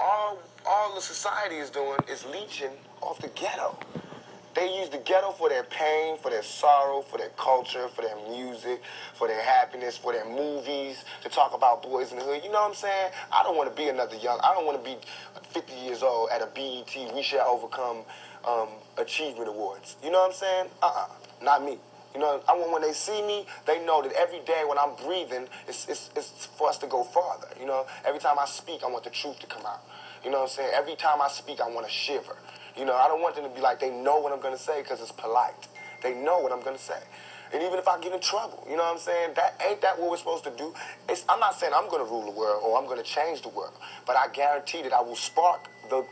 all the society is doing is leeching off the ghetto. They use the ghetto for their pain, for their sorrow, for their culture, for their music, for their happiness, for their movies, to talk about boys in the hood. You know what I'm saying? I don't want to be I don't want to be 50 years old at a BET We Shall Overcome Achievement Awards. You know what I'm saying? Not me. You know, I want when they see me, they know that every day when I'm breathing, it's for us to go farther. You know, every time I speak, I want the truth to come out. You know what I'm saying? Every time I speak, I want to shiver. You know, I don't want them to be like, they know what I'm going to say because it's polite. They know what I'm going to say. And even if I get in trouble, you know what I'm saying? Ain't that what we're supposed to do? I'm not saying I'm going to rule the world or I'm going to change the world, but I guarantee that I will spark the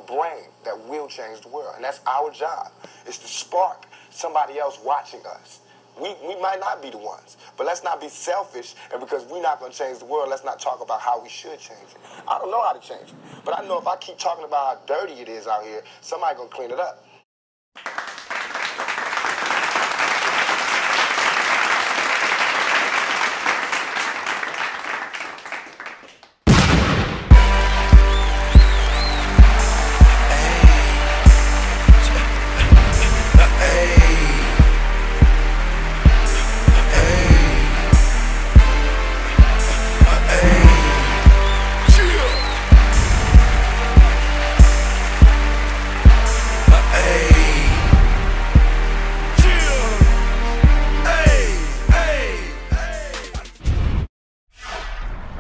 brain that will change the world. And that's our job, is to spark somebody else watching us. We might not be the ones, but let's not be selfish, and because we're not going to change the world, let's not talk about how we should change it. I don't know how to change it, but I know if I keep talking about how dirty it is out here, somebody's going to clean it up.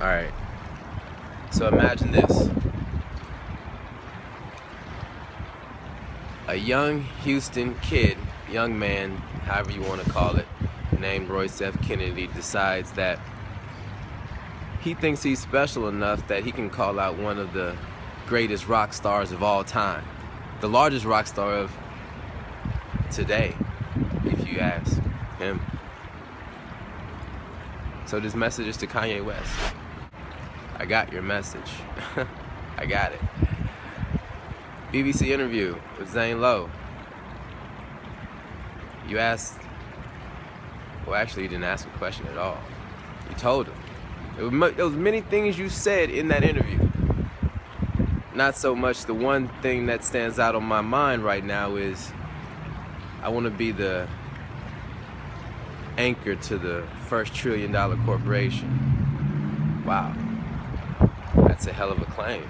Alright, so imagine this. A young Houston kid, young man, however you want to call it, named Royce F. Kennedy, decides that he thinks he's special enough that he can call out one of the greatest rock stars of all time. The largest rock star of today, if you ask him. So this message is to Kanye West. I got your message. I got it. BBC interview with Zane Lowe. You asked, well actually you didn't ask a question at all. You told him. There was many things you said in that interview. Not so much the one thing that stands out on my mind right now is I want to be the anchor to the first $1 trillion corporation. Wow. That's a hell of a claim.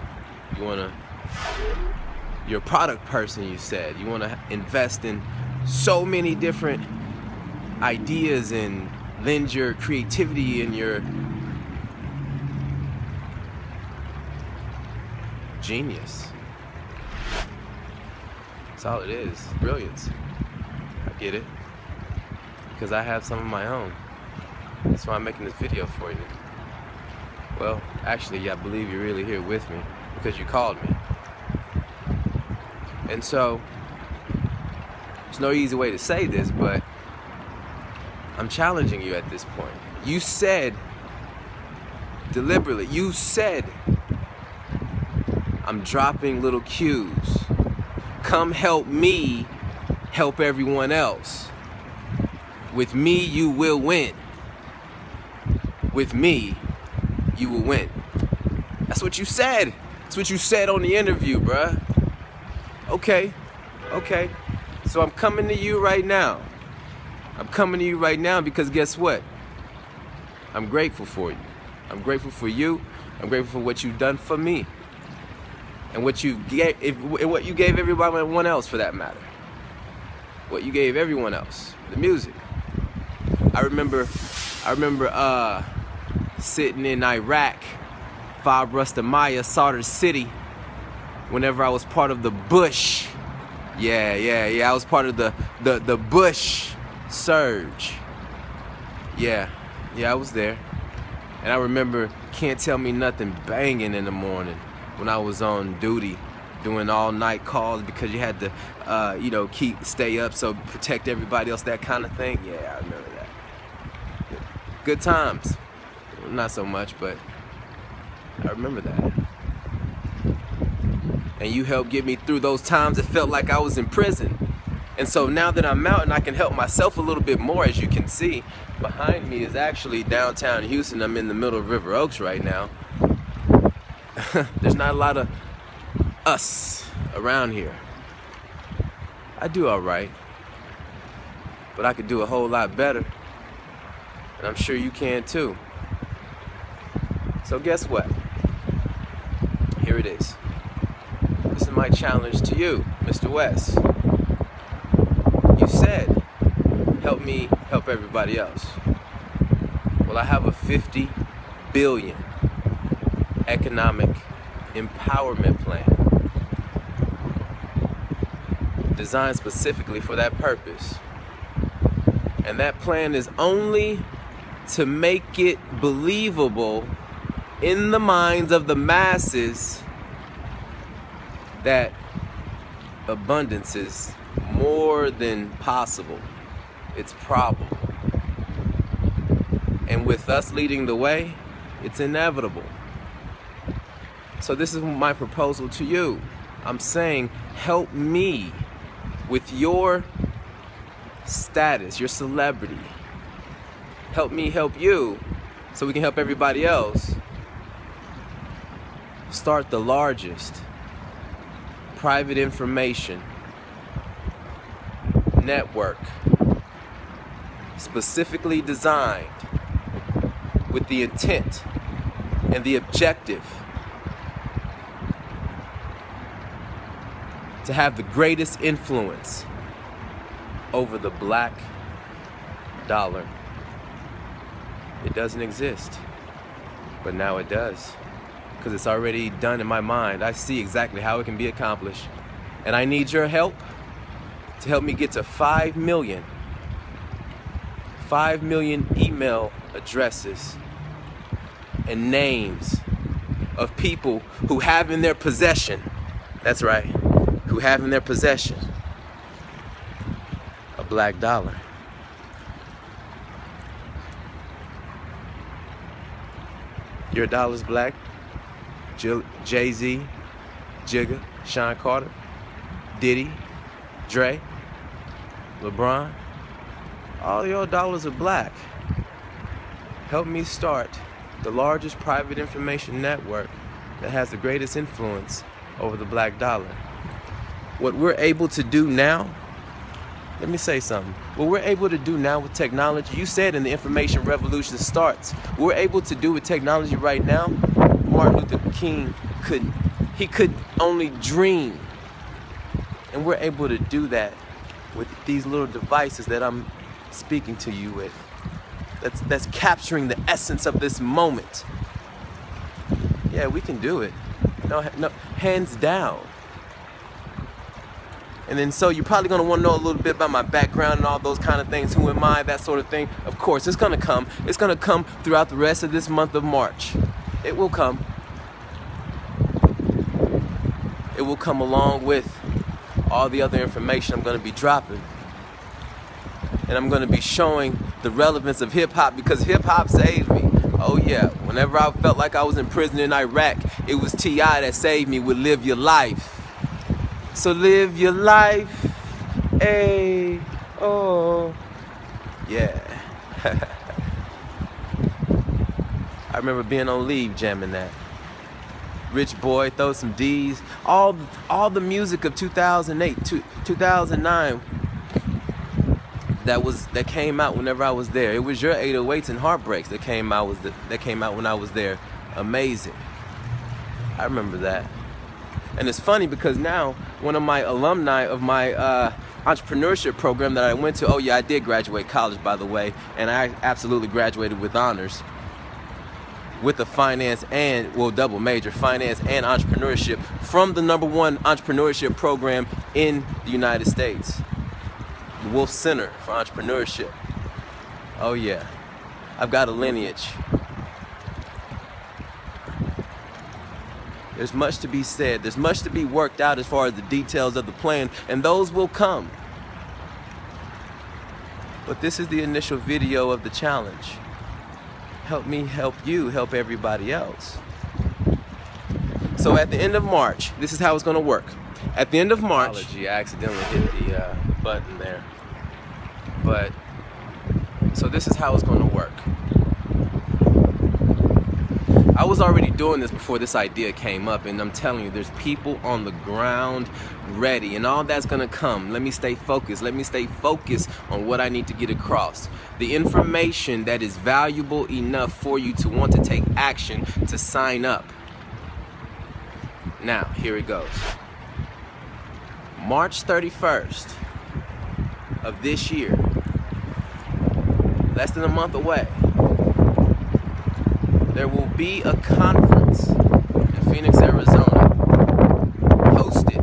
You're a product person, you said. You want to invest in so many different ideas and lend your creativity and your genius. That's all it is. Brilliance. I get it. Because I have some of my own. That's why I'm making this video for you. Well, actually, I believe you're really here with me because you called me. And so, there's no easy way to say this, but I'm challenging you at this point. You said, deliberately, you said, I'm dropping little cues. Come help me help everyone else. With me, you will win. With me, you will win. That's what you said. That's what you said on the interview, bruh. Okay. So I'm coming to you right now. I'm coming to you right now because guess what? I'm grateful for you. I'm grateful for you. I'm grateful for what you've done for me. And what you gave everyone else, for that matter. What you gave everyone else. The music. I remember sitting in Iraq, Fab Rustamaya, Sauter City, whenever I was part of the Bush. Yeah, I was part of the Bush surge. Yeah, I was there. And I remember Can't Tell Me Nothing banging in the morning when I was on duty, doing all night calls because you had to, stay up, so protect everybody else, that kind of thing. Yeah, I remember that. Good times. Not so much, but I remember that. And you helped get me through those times that felt like I was in prison. And so now that I'm out and I can help myself a little bit more, as you can see, behind me is actually downtown Houston. I'm in the middle of River Oaks right now. There's not a lot of us around here. I do all right, but I could do a whole lot better, and I'm sure you can too. So guess what? Here it is. This is my challenge to you, Mr. West. You said, help me help everybody else. Well, I have a 50 billion economic empowerment plan designed specifically for that purpose. And that plan is only to make it believable in the minds of the masses that abundance is more than possible. It's probable. And with us leading the way, it's inevitable. So this is my proposal to you. I'm saying, help me with your status, your celebrity. Help me help you so we can help everybody else. Start the largest private information network specifically designed with the intent and the objective to have the greatest influence over the black dollar. It doesn't exist, but now it does, because it's already done in my mind. I see exactly how it can be accomplished, and I need your help to help me get to 5 million email addresses and names of people who have in their possession, that's right, who have in their possession a black dollar. Your dollar's black? Jay-Z, Jigga, Sean Carter, Diddy, Dre, LeBron, all your dollars are black. Help me start the largest private information network that has the greatest influence over the black dollar. What we're able to do now, let me say something. What we're able to do now with technology, you said in the information revolution starts, what we're able to do with technology right now, Martin Luther King couldn't. He could only dream. And we're able to do that with these little devices that I'm speaking to you with. That's capturing the essence of this moment. Yeah, we can do it. No, hands down. And then so you're probably gonna want to know a little bit about my background and all those kind of things. Who am I? That sort of thing. Of course, it's gonna come. It's gonna come throughout the rest of this month of March. It will come. It will come along with all the other information I'm gonna be dropping. And I'm gonna be showing the relevance of hip hop, because hip hop saved me. Oh yeah, whenever I felt like I was in prison in Iraq, it was T.I. that saved me with Live Your Life. So live your life, hey, oh, yeah. I remember being on leave jamming that. Rich Boy, Throw Some D's, all the music of 2008, 2009 that came out whenever I was there. It was your 808s and Heartbreaks that came out when I was there. Amazing. I remember that. And it's funny because now one of my alumni of my entrepreneurship program that I went to, oh yeah, I did graduate college, by the way, and I absolutely graduated with honors with a finance and, well, double major, finance and entrepreneurship from the #1 entrepreneurship program in the United States, the Wolf Center for Entrepreneurship. Oh yeah, I've got a lineage. There's much to be said. There's much to be worked out as far as the details of the plan, and those will come. But this is the initial video of the challenge. Help me help you help everybody else. So at the end of March, this is how it's going to work. At the end of March, I accidentally hit the button there. But so this is how it's going to work. I was already doing this before this idea came up, and I'm telling you, there's people on the ground ready, and all that's gonna come. Let me stay focused. Let me stay focused on what I need to get across. The information that is valuable enough for you to want to take action, to sign up. Now, here it goes. March 31st of this year, less than a month away, there will be a conference in Phoenix, Arizona, hosted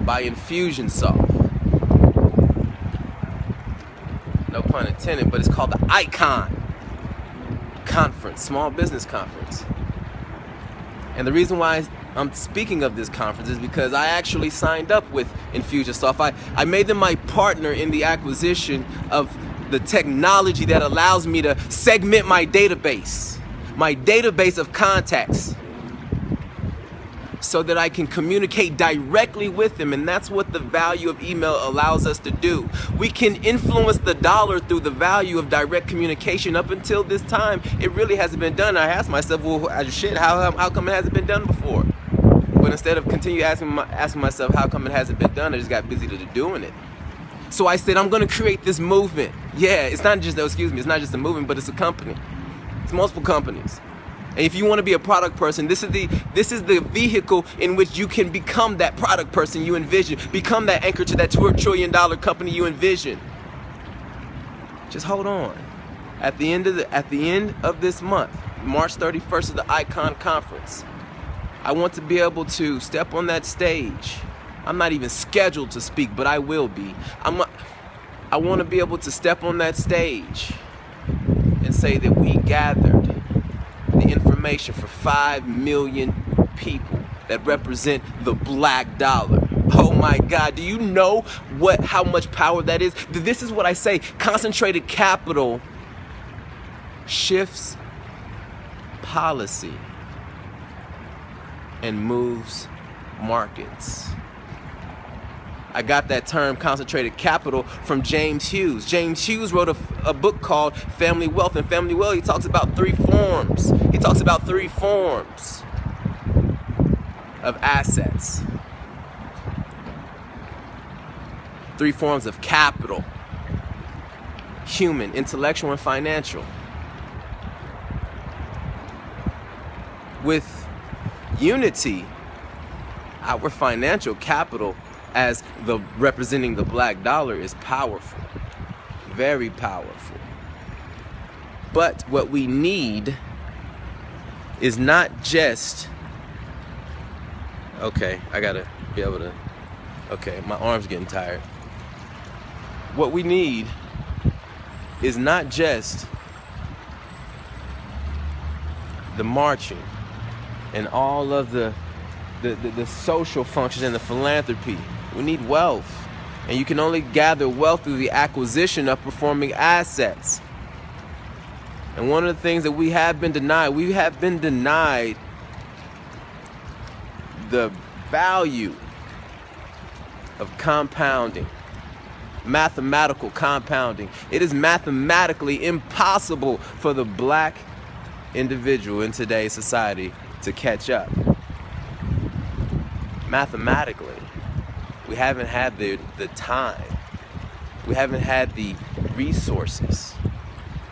by Infusionsoft. No pun intended, but it's called the Icon Conference, Small Business Conference. And the reason why I'm speaking of this conference is because I actually signed up with Infusionsoft. I made them my partner in the acquisition of the technology that allows me to segment my database of contacts, so that I can communicate directly with them. And that's what the value of email allows us to do. We can influence the dollar through the value of direct communication. Up until this time, it really hasn't been done. I asked myself, well, shit, how come it hasn't been done before? But instead of continue asking myself how come it hasn't been done, I just got busy to doing it. So I said, I'm going to create this movement. Yeah, it's not just, it's not just a movement, but it's a company. It's multiple companies. And if you want to be a product person, this is the vehicle in which you can become that product person you envision, become that anchor to that $2 trillion company you envision. Just hold on. At the end of this month, March 31st is the Icon Conference. I want to be able to step on that stage. I'm not even scheduled to speak, but I will be. I want to be able to step on that stage and say that we gathered the information for 5 million people that represent the black dollar. Oh my God, do you know how much power that is? This is what I say, concentrated capital shifts policy and moves markets. I got that term concentrated capital from James Hughes. James Hughes wrote a book called Family Wealth. And Family Wealth, he talks about 3 forms. He talks about 3 forms of assets. 3 forms of capital: human, intellectual, and financial. With unity, our financial capital as representing the black dollar is powerful, very powerful. But what we need is not just, okay, I gotta be able to, okay, my arm's getting tired. What we need is not just the marching and all of the social functions and the philanthropy. We need wealth. And you can only gather wealth through the acquisition of performing assets. And one of the things that we have been denied the value of compounding, mathematical compounding. It is mathematically impossible for the black individual in today's society to catch up. Mathematically, we haven't had the time, we haven't had the resources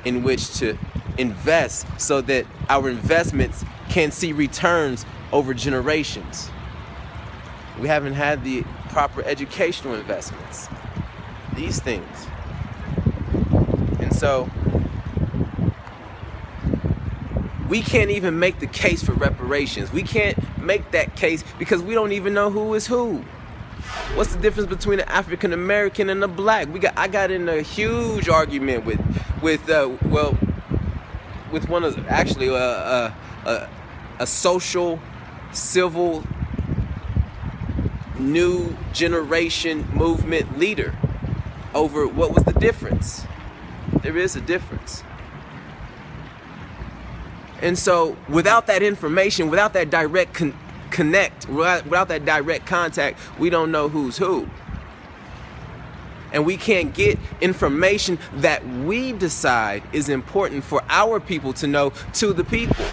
in which to invest so that our investments can see returns over generations. We haven't had the proper educational investments, these things. And so we can't even make the case for reparations. We can't make that case because we don't even know who is who. What's the difference between an African American and a black? I got in a huge argument with one of actually a social, civil, new generation movement leader over what was the difference. There is a difference. And so without that information, without that direct connect, without that direct contact, we don't know who's who. And we can't get information that we decide is important for our people to know to the people.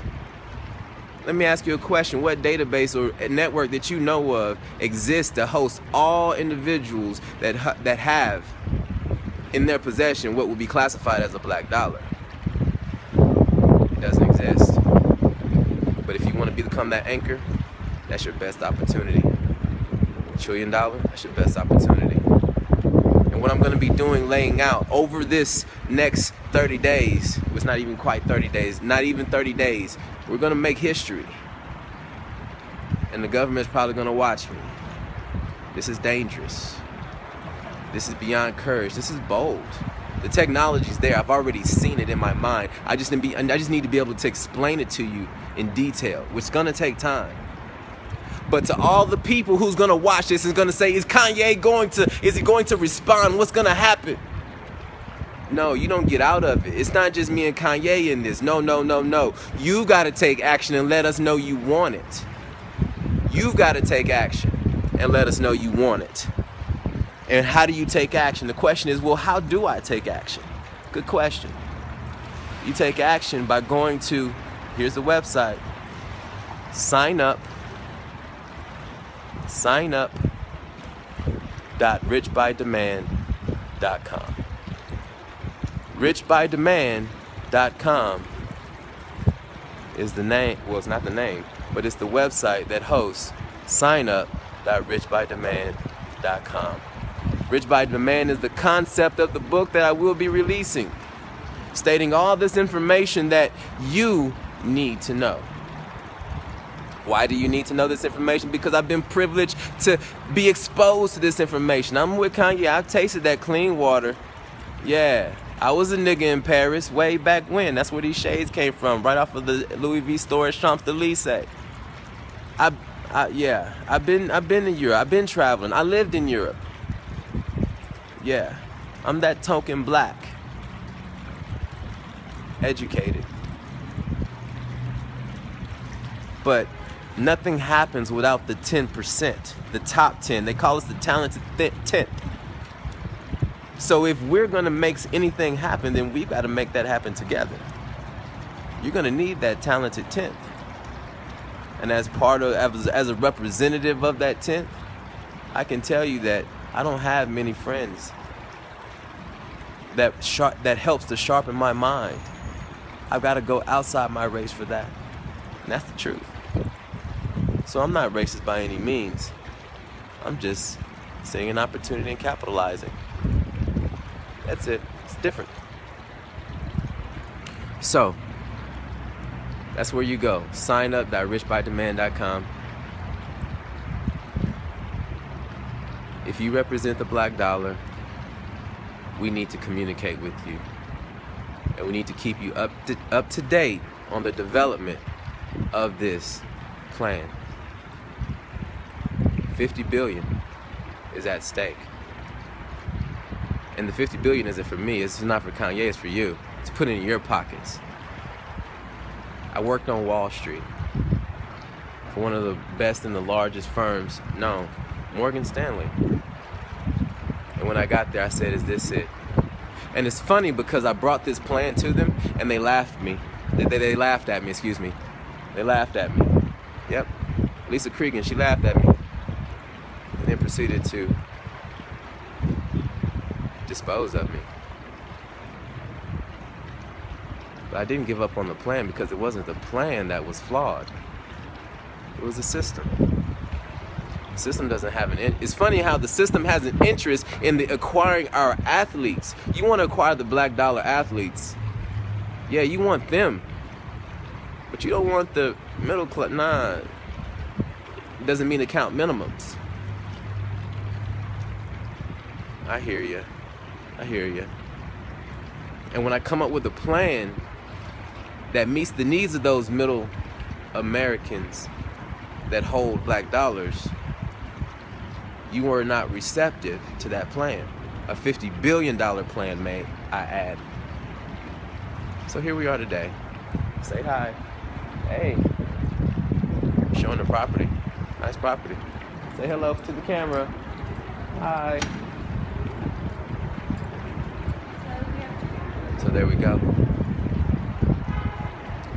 Let me ask you a question. What database or a network that you know of exists to host all individuals that have in their possession what would be classified as a black dollar? It doesn't exist. But if you want to become that anchor, that's your best opportunity. $1 trillion, that's your best opportunity. And what I'm going to be doing, laying out over this next 30 days, it's not even quite 30 days, not even 30 days, we're going to make history. And the government's probably going to watch me. This is dangerous. This is beyond courage. This is bold. The technology's there. I've already seen it in my mind. I just need to be able to explain it to you in detail, which is going to take time. But to all the people who's going to watch this and going to say, is he going to respond? What's going to happen? No, you don't get out of it. It's not just me and Kanye in this. No, no, no, no. You got to take action and let us know you want it. You've got to take action and let us know you want it. And how do you take action? The question is, well, how do I take action? Good question. You take action by going to, here's the website, signup.richbydemand.com. Richbydemand.com is the name, well, it's not the name, but it's the website that hosts signup.richbydemand.com. Rich by Demand is the concept of the book that I will be releasing, stating all this information that you need to know. Why do you need to know this information? Because I've been privileged to be exposed to this information. I'm with Kanye. I've tasted that clean water. Yeah, I was a nigga in Paris way back when. That's where these shades came from, right off of the Louis V store at Champs-Élysées. Yeah, I've been in Europe. I've been traveling. I lived in Europe. Yeah, I'm that token black, educated. But nothing happens without the 10%, the top 10. They call us the talented 10th. So if we're gonna make anything happen, then we've got to make that happen together. You're gonna need that talented 10th. And as a representative of that 10th, I can tell you that I don't have many friends that helps to sharpen my mind. I've got to go outside my race for that. And that's the truth. So I'm not racist by any means. I'm just seeing an opportunity and capitalizing. That's it. It's different. So that's where you go. signup.richbydemand.com. If you represent the black dollar, we need to communicate with you. And we need to keep you up to date on the development of this plan. 50 billion is at stake. And the 50 billion isn't for me. It's not for Kanye, it's for you. It's put in your pockets. I worked on Wall Street for one of the best and the largest firms known, Morgan Stanley. And when I got there, I said, is this it? And it's funny because I brought this plan to them and they laughed at me. They laughed at me, excuse me. They laughed at me. Yep. Lisa Cregan, she laughed at me. And then proceeded to dispose of me. But I didn't give up on the plan because it wasn't the plan that was flawed. It was the system. The system doesn't have it's funny how the system has an interest in acquiring our athletes. You want to acquire the black dollar athletes. Yeah, you want them. But you don't want the middle class. Nah. It doesn't mean account minimums. I hear you. I hear you. And when I come up with a plan that meets the needs of those middle Americans that hold black dollars, you were not receptive to that plan. A $50 billion plan, may I add. So here we are today. Say hi. Hey. Showing the property. Nice property. Say hello to the camera. Hi. So there we go.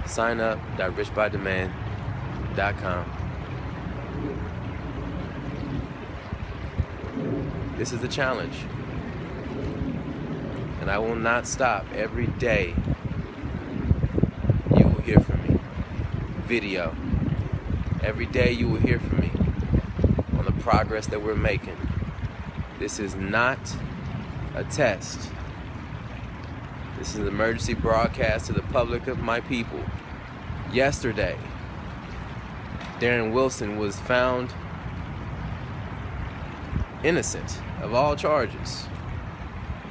Sign up.richbydemand.com. This is the challenge. And I will not stop. Every day you will hear from me. Video. Every day you will hear from me on the progress that we're making. This is not a test. This is an emergency broadcast to the public of my people. Yesterday, Darren Wilson was found innocent of all charges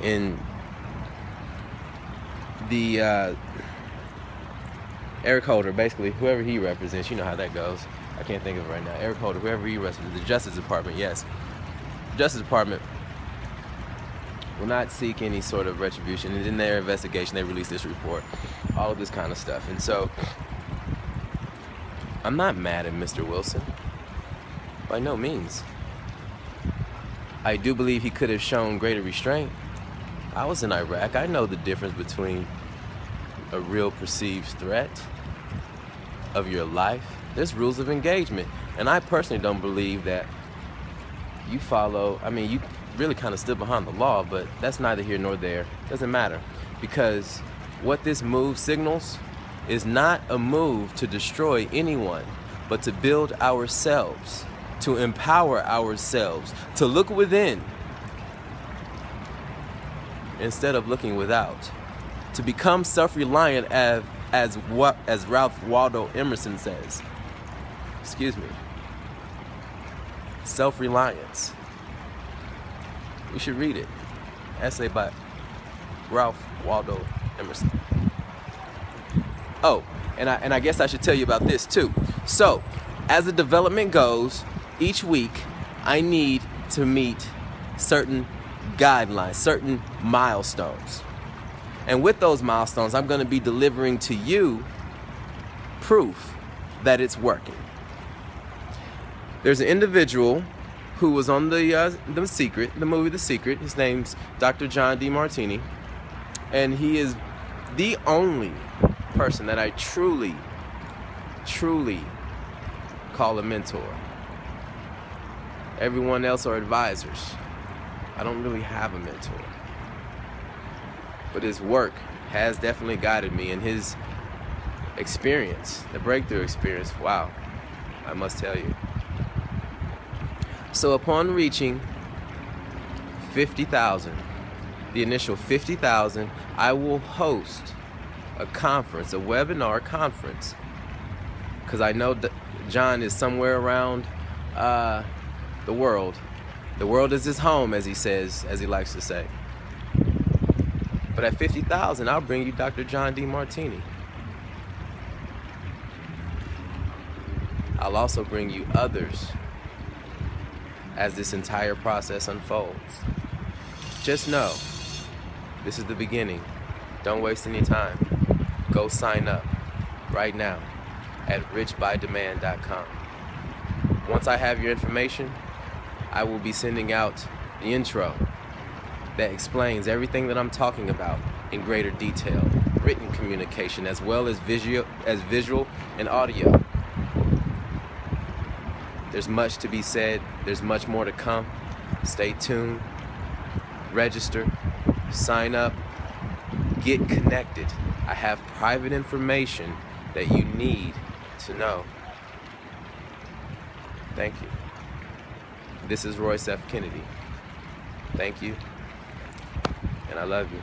in the Eric Holder, basically, whoever he represents, you know how that goes. I can't think of it right now. Eric Holder, whoever he represents, the Justice Department, yes. The Justice Department will not seek any sort of retribution. And in their investigation, they released this report, all of this kind of stuff. And so, I'm not mad at Mr. Wilson, by no means. I do believe he could have shown greater restraint. I was in Iraq. I know the difference between a real perceived threat of your life. There's rules of engagement. And I personally don't believe that you follow, you really kind of stood behind the law, but that's neither here nor there. Doesn't matter. Because what this move signals is not a move to destroy anyone, but to build ourselves, to empower ourselves, to look within instead of looking without, to become self-reliant as Ralph Waldo Emerson says. Excuse me. Self-reliance. You should read it. Essay by Ralph Waldo Emerson. Oh, and I guess I should tell you about this too. So, as the development goes, each week I need to meet certain guidelines, certain milestones. And with those milestones, I'm going to be delivering to you proof that it's working. There's an individual who was on the movie The Secret. His name's Dr. John DeMartini. And he is the only person that I truly call a mentor. Everyone else are advisors. I don't really have a mentor. But his work has definitely guided me, and his experience, the breakthrough experience, wow, I must tell you. So upon reaching 50,000, the initial 50,000, I will host a conference, a webinar conference, because I know that John is somewhere around the world. The world is his home, as he says, as he likes to say. But at 50,000, I'll bring you Dr. John DeMartini. I'll also bring you others as this entire process unfolds. Just know, this is the beginning. Don't waste any time. Go sign up right now at richbydemand.com. Once I have your information, I will be sending out the intro that explains everything that I'm talking about in greater detail. Written communication as well as visual and audio. There's much to be said. There's much more to come. Stay tuned. Register. Sign up. Get connected. I have private information that you need to know. Thank you. This is Royce F. Kennedy. Thank you. And I love you.